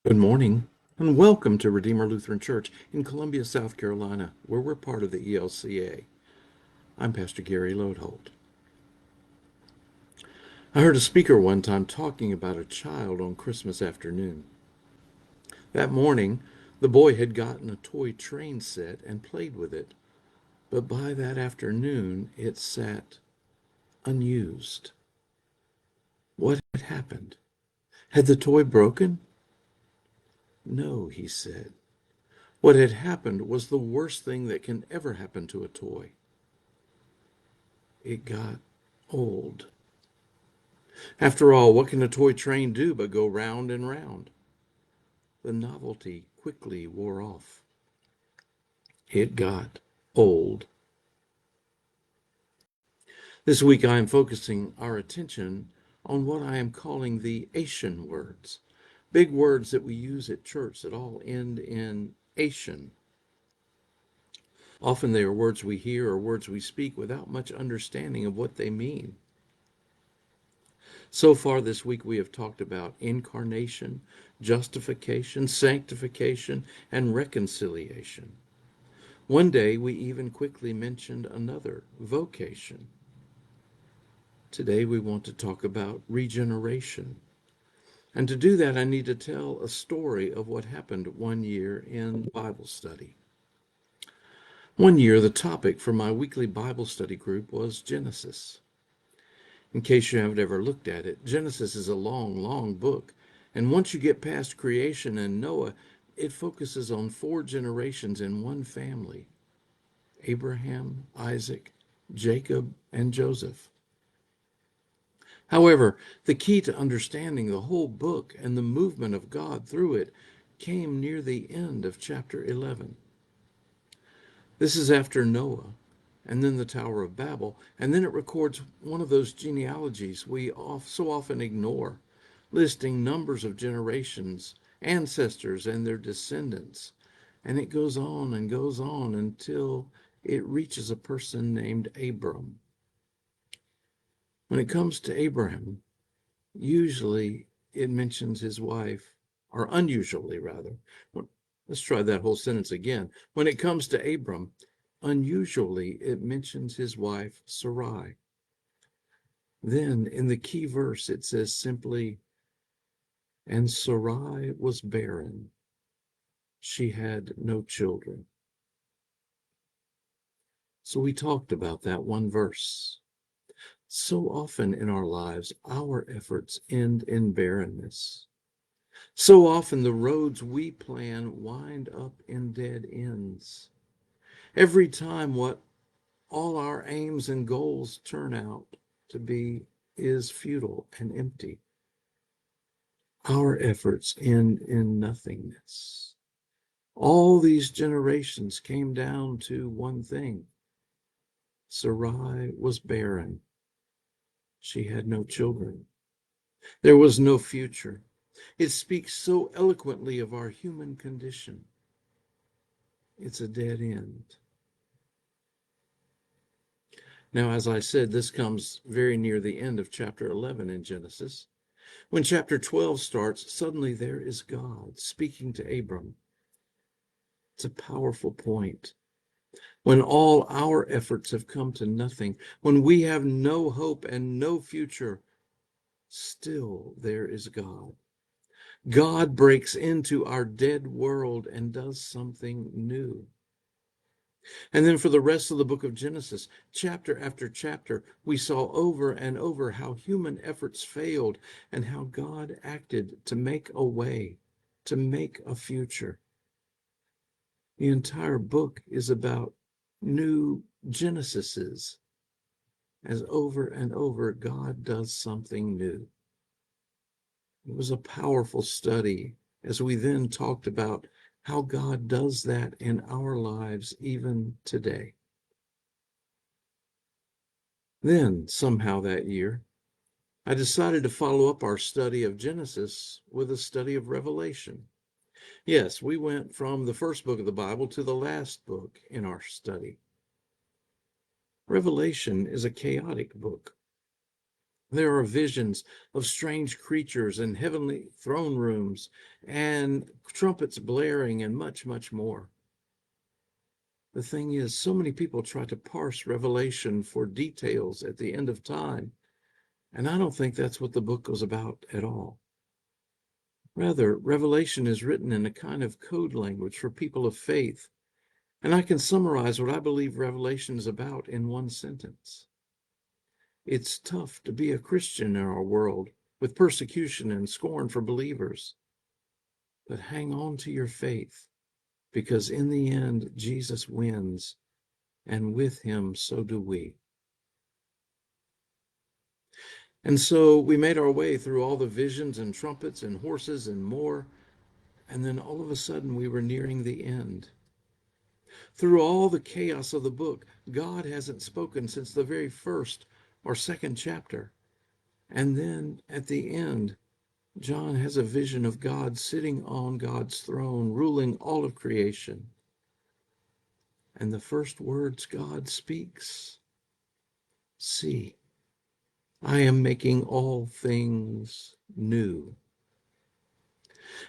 Good morning, and welcome to Redeemer Lutheran Church in Columbia, South Carolina, where we're part of the ELCA. I'm Pastor Gary Lodeholt. I heard a speaker one time talking about a child on Christmas afternoon. That morning, the boy had gotten a toy train set and played with it, but by that afternoon, it sat unused. What had happened? Had the toy broken? No, he said. What had happened was the worst thing that can ever happen to a toy. It got old. After all, what can a toy train do but go round and round? The novelty quickly wore off. It got old. This week I am focusing our attention on what I am calling the ation words. Big words that we use at church that all end in ation. Often they are words we hear or words we speak without much understanding of what they mean. So far this week, we have talked about incarnation, justification, sanctification, and reconciliation. One day, we even quickly mentioned another, vocation. Today, we want to talk about regeneration. And to do that, I need to tell a story of what happened one year in Bible study. One year, the topic for my weekly Bible study group was Genesis. In case you haven't ever looked at it, Genesis is a long, long book. And once you get past creation and Noah, it focuses on 4 generations in one family: Abraham, Isaac, Jacob, and Joseph. However, the key to understanding the whole book and the movement of God through it came near the end of chapter 11. This is after Noah, and then the Tower of Babel, and then it records one of those genealogies we so often ignore, listing numbers of generations, ancestors, and their descendants. And it goes on until it reaches a person named Abram. When it comes to Abraham, usually it mentions his wife, or unusually rather. Let's try that whole sentence again. When it comes to Abram, unusually it mentions his wife Sarai. Then in the key verse it says simply, and Sarai was barren. She had no children. So we talked about that one verse. So often in our lives, our efforts end in barrenness. So often the roads we plan wind up in dead ends. Every time what all our aims and goals turn out to be is futile and empty. Our efforts end in nothingness. All these generations came down to one thing. Sarai was barren. She had no children. There was no future. It speaks so eloquently of our human condition. It's a dead end. Now, as I said, this comes very near the end of chapter 11 in Genesis. When chapter 12 starts, suddenly there is God speaking to Abram. It's a powerful point. When all our efforts have come to nothing, when we have no hope and no future, still there is God. God breaks into our dead world and does something new. And then for the rest of the book of Genesis, chapter after chapter, we saw over and over how human efforts failed and how God acted to make a way, to make a future. The entire book is about new Genesises, as over and over God does something new. It was a powerful study as we then talked about how God does that in our lives even today. Then, somehow that year, I decided to follow up our study of Genesis with a study of Revelation. Yes, we went from the first book of the Bible to the last book in our study. Revelation is a chaotic book. There are visions of strange creatures and heavenly throne rooms and trumpets blaring and much, much more. The thing is, so many people try to parse Revelation for details at the end of time, and I don't think that's what the book was about at all. Rather, Revelation is written in a kind of code language for people of faith, and I can summarize what I believe Revelation is about in one sentence. It's tough to be a Christian in our world with persecution and scorn for believers, but hang on to your faith, because in the end, Jesus wins, and with him, so do we. And so we made our way through all the visions and trumpets and horses and more, and then all of a sudden we were nearing the end. Through all the chaos of the book, God hasn't spoken since the very first or second chapter. And then at the end, John has a vision of God sitting on God's throne, ruling all of creation. And the first words God speaks, "See, I am making all things new."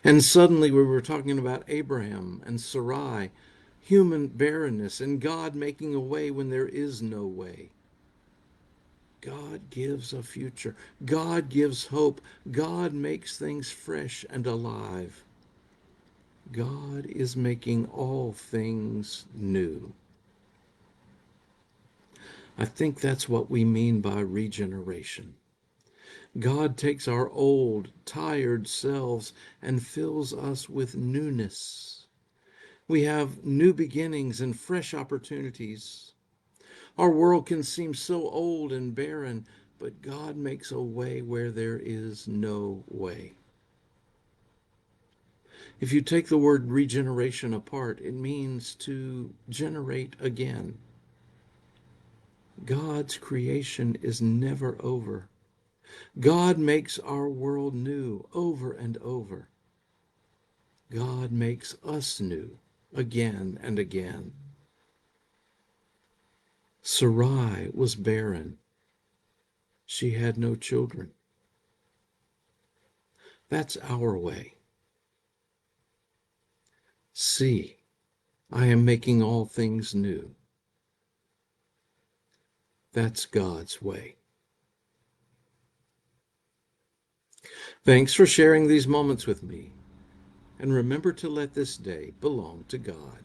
And suddenly we were talking about Abraham and Sarai, human barrenness, and God making a way when there is no way. God gives a future. God gives hope. God makes things fresh and alive. God is making all things new. I think that's what we mean by regeneration. God takes our old, tired selves and fills us with newness. We have new beginnings and fresh opportunities. Our world can seem so old and barren, but God makes a way where there is no way. If you take the word regeneration apart, it means to generate again. God's creation is never over. God makes our world new over and over. God makes us new again and again. Sarai was barren. She had no children. That's our way. See, I am making all things new. That's God's way. Thanks for sharing these moments with me. And remember to let this day belong to God.